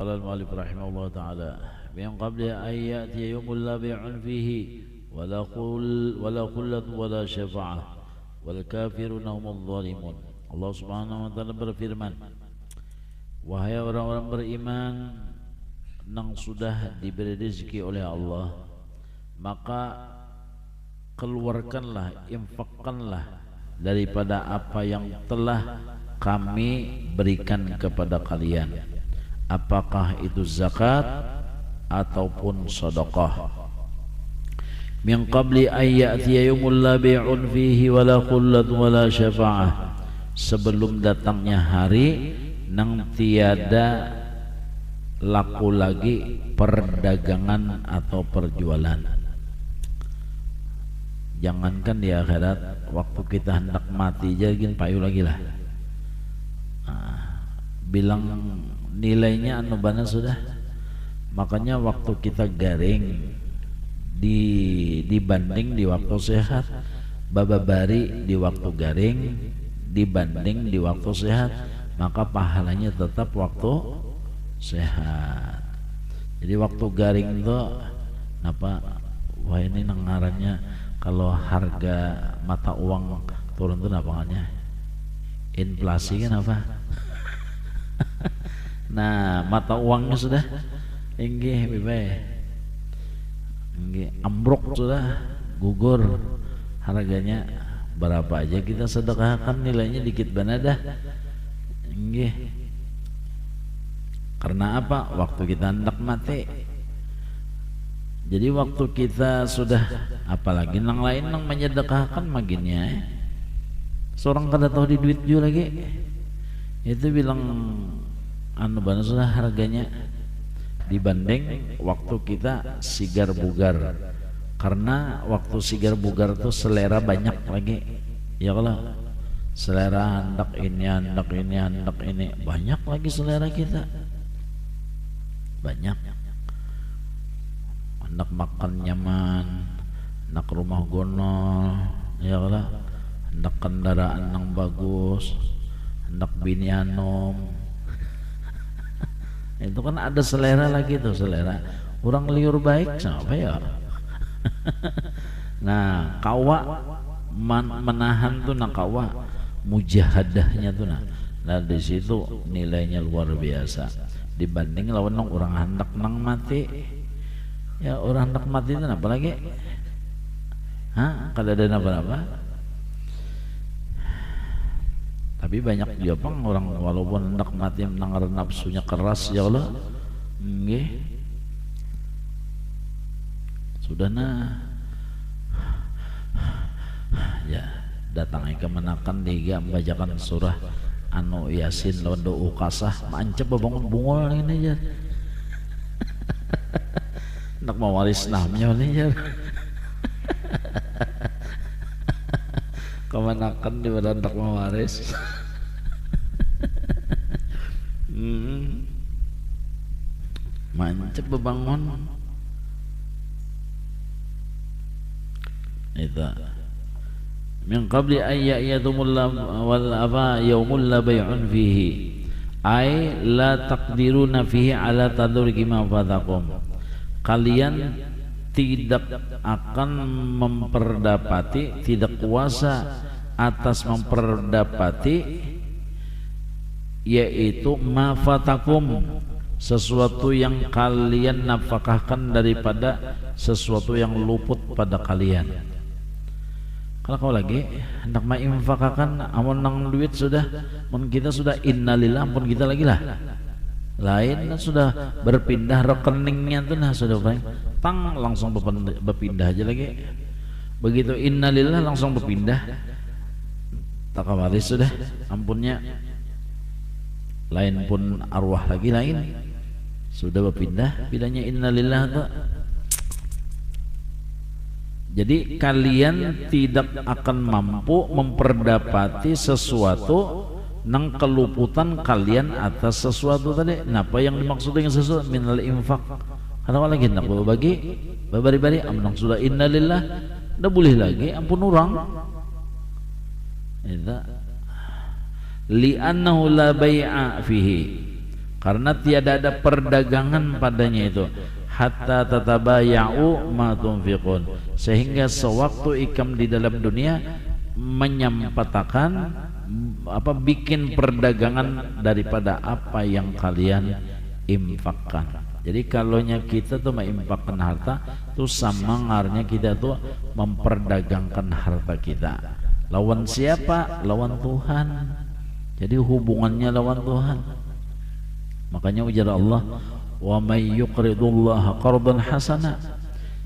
قال المؤلف رحمه الله تعالى من قبل أن يأتي يوم لا بيع فيه ولا خلة ولا شفاعة والكافرون هم الظالمون. Allah Subhanahu wa taala berfirman, wahai orang-orang beriman yang sudah diberi rezeki oleh Allah, maka keluarkanlah, infakkanlah daripada apa yang telah kami berikan kepada kalian, apakah itu zakat ataupun sedekah. Min qabli an ya'tiya yawmun la bai'un fihi wala khullatun wala syafa'ah, sebelum datangnya hari nang tiada laku lagi perdagangan atau perjualan. Jangankan di akhirat, waktu kita hendak mati aja gini payu lagi lah. Bilang nilainya anu bana sudah. Makanya waktu kita garing dibanding di waktu sehat, bababari di waktu garing dibanding di waktu sehat, maka pahalanya tetap waktu sehat. Jadi waktu garing itu apa? Wah ini nengarannya kalau harga mata uang turun itu napangannya inflasi kan apa? Nah mata uangnya sudah tinggi, ambruk sudah, gugur harganya. Berapa aja kita sedekahkan nilainya dikit banadah. Karena apa? Waktu kita hendak mati. Jadi waktu kita sudah, apalagi nang lain nang menyedekahkan maginnya. Seorang kada tahu di duit juga lagi. Itu bilang anu bana sudah harganya dibanding waktu kita sigar bugar. Karena waktu sigar bugar tuh selera banyak lagi. Ya kalau selera hendak ini banyak lagi selera kita. Banyak. Hendak makan nyaman, hendak rumah gonol, ya kalau hendak kendaraan yang bagus, hendak bini anom. Itu kan ada selera lagi tuh, selera orang liur baik siapa ya. Nah kawa menahan tuh, nah kawa mujahadahnya tuh, nah di situ nilainya luar biasa dibanding lawan orang hendak nang mati. Ya orang hendak mati itu apa lagi? Kada ada apa-apa. Tapi banyak juga pang orang walaupun hendak mati menang nafsunya keras, ya Allah, sudah nah, ya datang ke menakan diga membacakan surah anu Yasin lawan doa kasah mancep bangun bungol ini aja. Nak mawaris namanya ini aja. Kemanakan di badan tak mawaris. Mancep bebangun itu. Min qabli an ya'yatumul wal aba yaumul la bai'un fihi ay la taqdiruna fihi ala tadurki ma fatakum. Kalian tidak akan memperdapati, tidak kuasa atas memperdapati, yaitu mafatakum, sesuatu yang kalian nafkahkan daripada sesuatu yang luput pada kalian. Kalau kau lagi hendak menginfakkan amun nang duit sudah, mun kita sudah innalillah, pun kita lagi lah lain sudah berpindah rekeningnya tuh, nah sudah tang langsung berpindah aja lagi. Begitu innalillah langsung berpindah, tak kawaris sudah ampunnya. Lain pun arwah lagi lain sudah berpindah, bilangnya innalillah tuh. Jadi kalian tidak akan mampu memperdapati sesuatu nang keluputan kalian atas sesuatu tadi. Apa yang dimaksud dengan sesuatu? Minal infak. Kalau lagi nak berbagi, babari-bari, amnang sudah innalillah, dah boleh lagi, ampun orang. Itu li'annahu la bai'a fihi, karena tiada ada perdagangan padanya itu, hatta tatabaya'u ma tunfiqun, sehingga sewaktu ikam di dalam dunia menyampatakan bikin perdagangan daripada apa yang kalian infakkan. Jadi kalaunya kita tuh menginfakkan harta tuh sama ngarnya kita tuh memperdagangkan harta kita. Lawan siapa? Lawan Tuhan. Jadi hubungannya lawan Tuhan. Makanya ujar Allah, wa may yuqridullaha qardan hasana.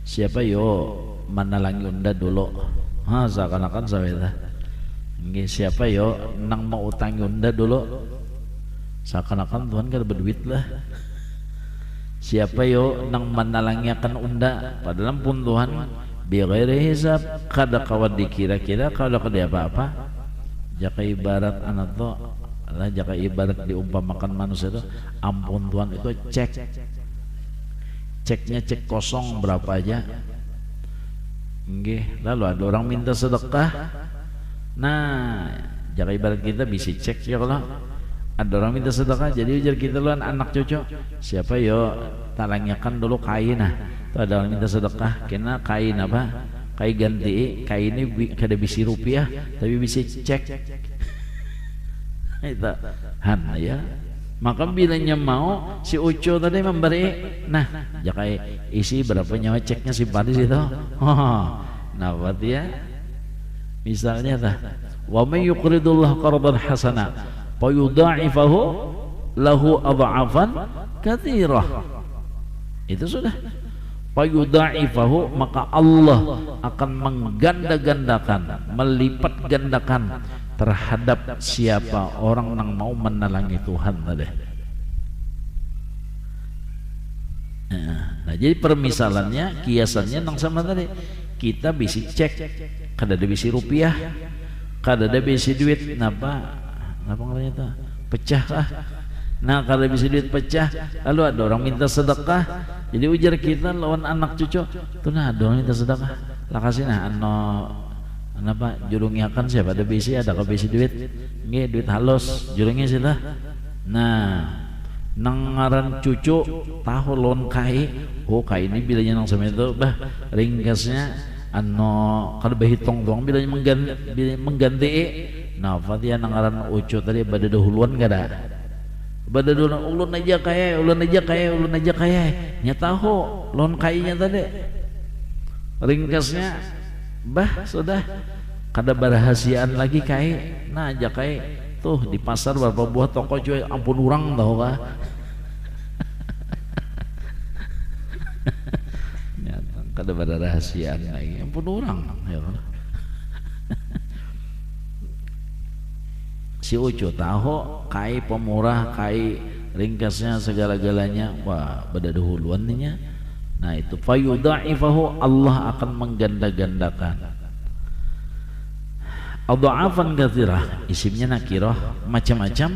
Siapa yo manalangi unda dulu. Ha seakan-akan saweta. Nggih, siapa yo nang mau utangi unda dulu. Seakan-akan Tuhan kan berduit lah. Siapa yo nang manalangi akan unda, padahal pun Tuhan bi ghairi hisab, kada kawat dikira-kira kalau kada apa-apa. Jaka ibarat anak to, lah jaka ibarat diumpamakan manusia itu, ampun Tuhan itu ceknya cek kosong berapa aja. Nggih, lalu ada orang minta sedekah. Nah, jaka ibarat kita bisa cek ya kalau ada orang minta sedekah, jadi ujar kita lu anak cucu siapa yo talangyakan dulu kain. Nah itu ada orang minta sedekah, kena kain apa, kain ganti, kain ini kada bisi rupiah tapi bisa cek itu han ya. Maka bilanya mau si ucu tadi memberi, nah jaka isi berapa nyawa ceknya si Padis itu. Nah buat ya misalnya dah, wa may yuqridullah qardan hasana fayudha'ifahu lahu adha'afan katsirah. Itu sudah. Fayudha'ifahu, maka Allah akan mengganda-gandakan, melipat gandakan terhadap siapa orang yang mau menalangi Tuhan tadi. Nah, jadi permisalannya, kiasannya nang sama tadi. Kita bisa cek, kada ada bisi rupiah, kada ada bisi duit, napa ngaranya itu pecah lah. Nah kalau bisa duit pecah, lalu ada orang minta sedekah, jadi ujar kita lawan anak cucu tuh, nah ada orang minta sedekah lah kasih nah apa jurungnya kan siapa ada bisi, ada ke bisi duit nggih, duit halus jurungnya sih lah. Nah nangaran cucu tahu lawan kai, oh kai ini bilanya nang sama itu bah ringkasnya kalau berhitung doang bilanya mengganti. Nah, Fatihah nangaran ucu tadi pada dahuluan gak ada. Pada dahuluan ulun aja kaya, nyataho lon kayanya tadi. Ringkasnya, bah sudah kada berahasiaan lagi kaya. Nah, aja kaya tuh di pasar berapa buah toko cuy, ampun urang tahu kah? Kada berahasiaan lagi, ampun urang ya. Si ucu tahu kai pemurah, kai ringkasnya segala-galanya, wah beda dahuluan nya. Nah itu fayudha'ifahu, Allah akan mengganda-gandakan. Adha'afan katsirah, isimnya nakirah, macam-macam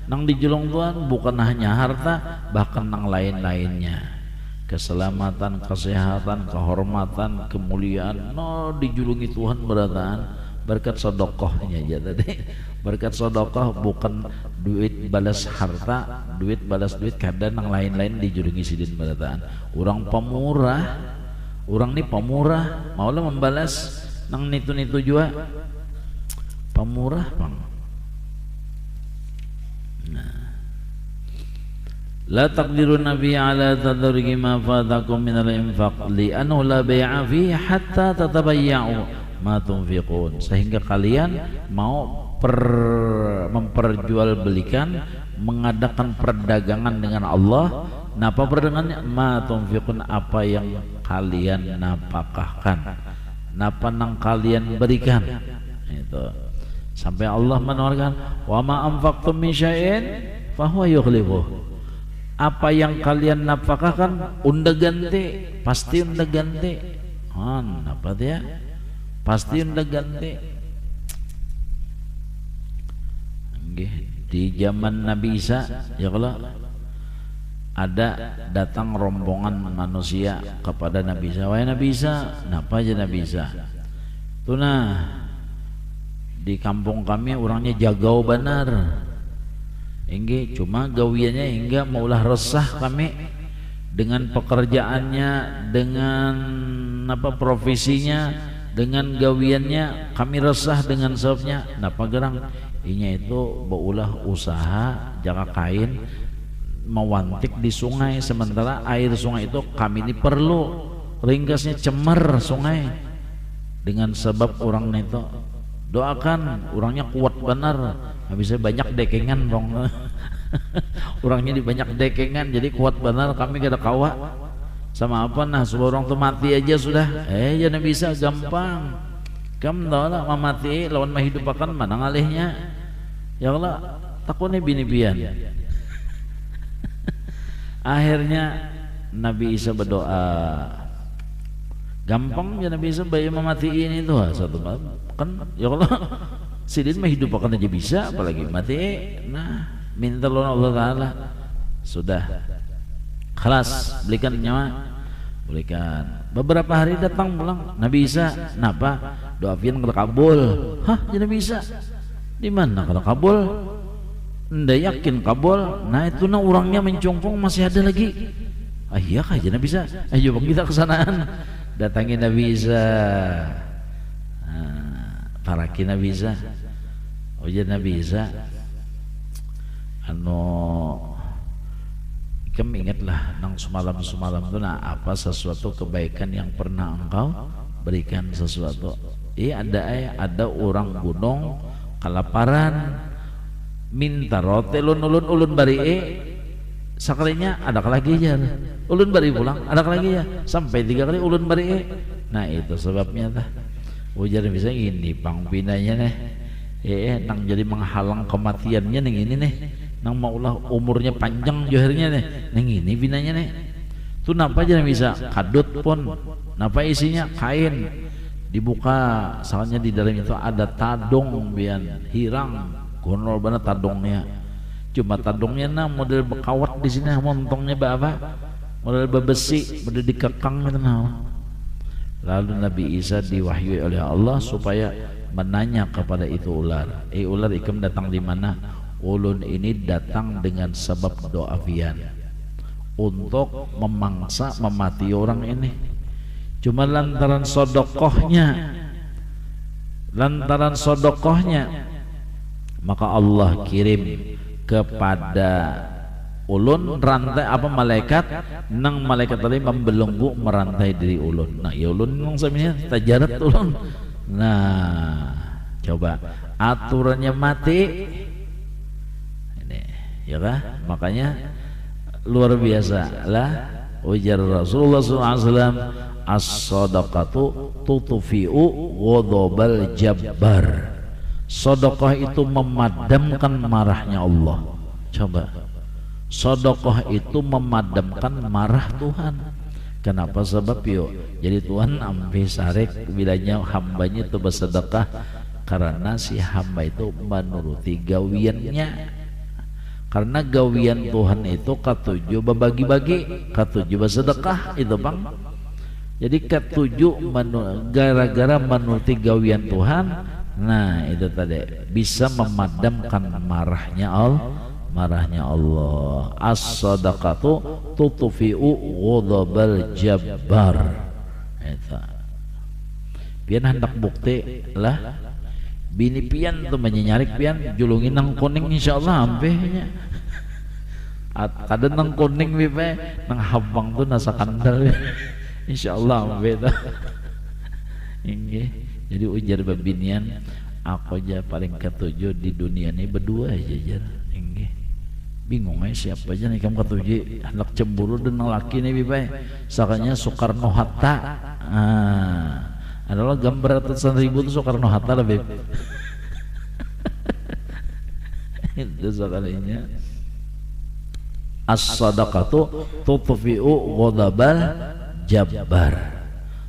nang dijulung Tuhan, bukan hanya harta, bahkan nang lain-lainnya. Keselamatan, kesehatan, kehormatan, kemuliaan, no dijulungi Tuhan berataan berkat sedekahnya aja tadi. Berkat sedekah bukan duit balas harta, duit balas duit, kadang yang lain-lain dijulungi sidin berataan. Orang pemurah, orang ini pemurah, maulah membalas nang nitu-nitu juga pemurah bang. Nah, la taqdirun nabi ala tadarruki ma fatakum min al-infaq li'annahu la bay'a fi hatta tatabayya'u ma tunfiqun, sehingga kalian mau memperjualbelikan, mengadakan perdagangan dengan Allah. Napa perdagangannya? Ma tunfiqun, apa yang kalian nafkahkan, napa nang kalian berikan. Itu sampai Allah menawarkan wa ma anfaqtum min syai'in fahuwa yukhlifuh. Apa yang kalian nafkahkan unda ganti, pasti unda ganti. Apa dia? Pasti unda ganti. Di zaman Nabi Isa ya kalau ada datang rombongan manusia kepada Nabi Isa, wahai Nabi Isa, kenapa aja Nabi Isa tuh, nah di kampung kami orangnya jagau benar, Inggih, cuma gawiannya hingga maulah resah kami dengan pekerjaannya, dengan apa profesinya, dengan gawiannya, kami resah dengan sebabnya. Napa gerang? Inya itu baulah usaha jaga kain mewantik di sungai, sementara air sungai itu kami ini perlu ringkasnya cemar sungai dengan sebab orang itu doakan orangnya kuat benar, habisnya banyak dekengan dong. Orangnya di banyak dekengan jadi kuat benar, kami gak ada kawa sama apa nah supaya orang tuh mati aja sudah jangan bisa gampang kamu tahu lah mamati lawan mah hidup akan mana ngalihnya ya Allah takutnya bini-bian. Akhirnya Nabi Isa berdoa gampang ya Nabi Isa bayi mematiin itu satu kan ya Allah sidin mah hidup akan aja bisa apalagi mati. Nah minta lawan Allah Ta'ala sudah kelas belikan nyawa belikan. Beberapa hari datang pulang Nabi Isa napa doain kalau kabul. Hah jadi Nabi Isa di mana kalau kabul ndak yakin kabul. Nah itu nah orangnya mencongkong masih ada lagi. Iya kah jadi Nabi Isa ayo kita kesanaan datangin Nabi Isa parakin Nabi Isa ujian Nabi Isa kamu ingatlah nang semalam itu nah apa sesuatu kebaikan yang pernah engkau berikan sesuatu. Ada orang gunung kelaparan minta roti ulun bari sekalinya ada lagi ya ulun bari pulang ada lagi ya sampai 3 kali ulun bari. Nah itu sebabnya tah ujar bisa gini pangpinanya nih nang jadi menghalang kematiannya nih ini nih nang maulah umurnya panjang johirnya nih neng ini binanya nih tuh napa aja bisa kadut pun napa isinya kain dibuka soalnya di dalam itu ada tadong bian hirang gonol banget tadongnya cuma tadongnya nah model bekawat di sini montongnya apa model besi model dikekang gitu nah. Lalu Nabi Isa diwahyui oleh Allah supaya menanya kepada itu ular ular ikam datang di mana? Ulun ini datang dengan sebab doa pian untuk memangsa memati orang ini. Cuma lantaran sodokohnya maka Allah kirim kepada ulun rantai apa malaikat nang malaikat tadi membelenggu merantai diri ulun. Nah ya ulun nang samanya tajarat ulun. Nah coba aturannya mati ya kah? Makanya luar biasa lah ujar Rasulullah SAW as-sadaqatu tutfi'u ghadabal jabbar. Sedekah itu memadamkan marahnya Allah. Coba sedekah itu memadamkan marah Tuhan. Kenapa? Sebab yuk jadi Tuhan ambil sarek bilanya hambanya itu bersedekah karena si hamba itu menuruti gawiannya. Karena gawian Tuhan itu ketujuh berbagi-bagi, ketujuh bersedekah itu bang. Jadi ketujuh gara-gara menuruti gawian Tuhan. Nah itu tadi bisa memadamkan marahnya Allah. As-sadaqatu tutfi'u ghadabal jabbar. Itu. Biar hendak bukti lah. Bini pian tuh menyenyarik pian julungin nang kuning insyaallah ampehnya. Kada nang kuning bipe nang habang tuh nasa kandal insyaallah ampe tuh. Inggih. Jadi ujar babinian aku aja paling ketujuh di dunia ini berdua aja jar. Inggih. Bingung aja siapa aja nih kamu ketujuh hendak cemburu dengan laki nih bipe. Sakanya Soekarno Hatta. Adalah gambar ratusan ribu itu Soekarno Hatta lah beb. Itu sekalinya as-sadaqatu tutfi'u ghadabal jabbar.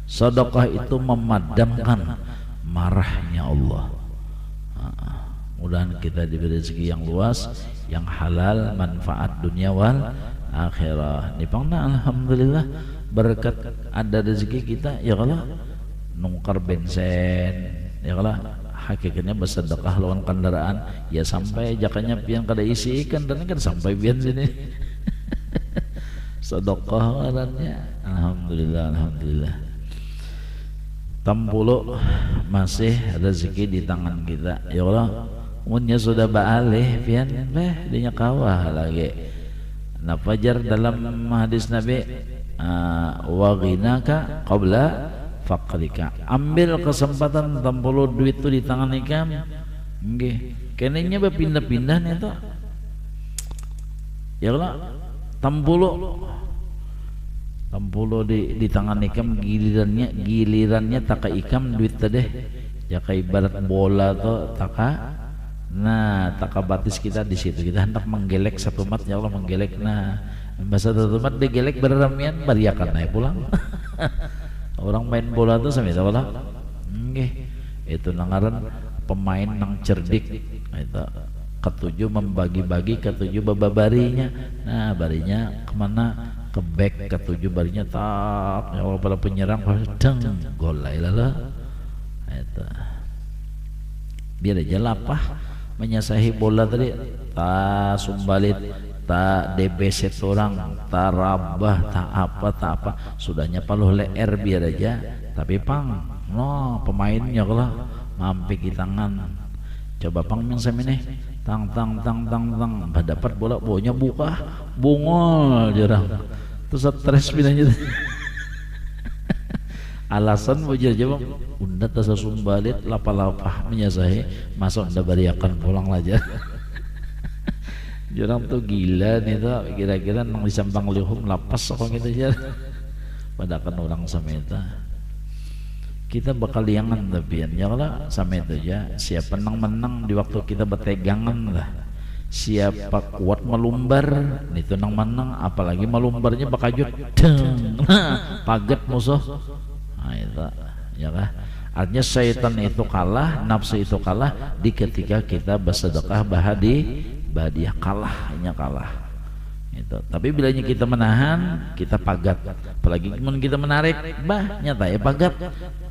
Sedekah itu memadamkan marahnya Allah. Mudah-mudahan kita diberi rezeki yang luas, yang halal, manfaat dunia wal akhirah. Nipangna alhamdulillah berkat ada rezeki kita ya Allah nungkar bensin ya Allah hakikatnya bersedekah lawan kendaraan ya sampai jakanya pian kada isi ikan dan kan sampai pian sini sedekah ngarannya. Alhamdulillah, alhamdulillah. 60 masih rezeki di tangan kita ya Allah. Munnya sudah baalih pian beh dinya kawah lagi. Nah fajar dalam hadis Nabi wa ghinaka qabla faqrika, ambil kesempatan 60 duit itu di tangan ikam nggih kenenya berpindah-pindah nih tuh ya Allah. 60 di tangan ikam gilirannya taka ikam duit teh ya kayak ibarat bola tuh taka. Nah, taka batis kita di situ. Kita hendak menggelek satu mat ya Allah, menggelek. Nah, bahasa satu mat digelek beramian bariakan naik pulang. Orang main bola tuh sama itu Allah. Nggih. Itu nangaran pemain nang cerdik. Itu ketujuh membagi-bagi, ketujuh babarinya. Nah, barinya kemana? Ke back, ketujuh barinya tak. Ya Allah pada penyerang deng gol lah. Itu. Biar aja lapah menyasahi bola tadi tak sumbalit tak DBC orang tak rabah tak apa sudahnya paluh leer biar aja tapi pang no pemainnya kalau mampi di tangan coba pang yang semene tang dapat bola bawanya buka bungol jarang terus stres pinanya alasan wajar jawab unda tasa sumbalit lapah menyasahi masuk unda bariakan pulang aja. Jurang tuh gila nih tuh kira-kira nang disampang lihum lapas kok gitu aja padakan orang sama itu kita bakal liangan tapi ya Allah sama itu aja siapa menang di waktu kita bertegangan lah siapa kuat melumbar itu nang menang apalagi melumbarnya bakajut paget musuh. Nah, itu ya kan artinya syaitan itu kalah, nafsu itu kalah di ketika kita bersedekah bahadiah kalahnya kalah itu. Tapi bilanya kita menahan kita pagat, apalagi kita menarik bah nyata ya pagat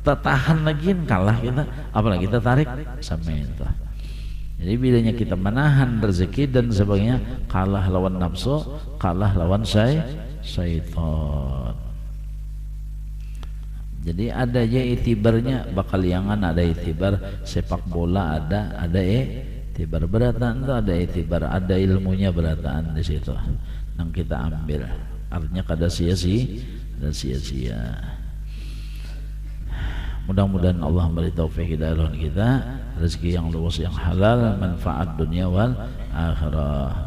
tertahan lagi kalah kita, apalagi kita tarik sama itu. Jadi bilanya kita menahan rezeki dan sebagainya kalah lawan nafsu, kalah lawan syaitan. Jadi ada aja itibarnya bakal yangan ada itibar sepak bola ada itibar berataan itu ada itibar ada ilmunya berataan di situ yang kita ambil artinya kada sia-sia. Mudah-mudahan Allah beri taufik hidayah kita rezeki yang luas yang halal manfaat dunia wal akhirah.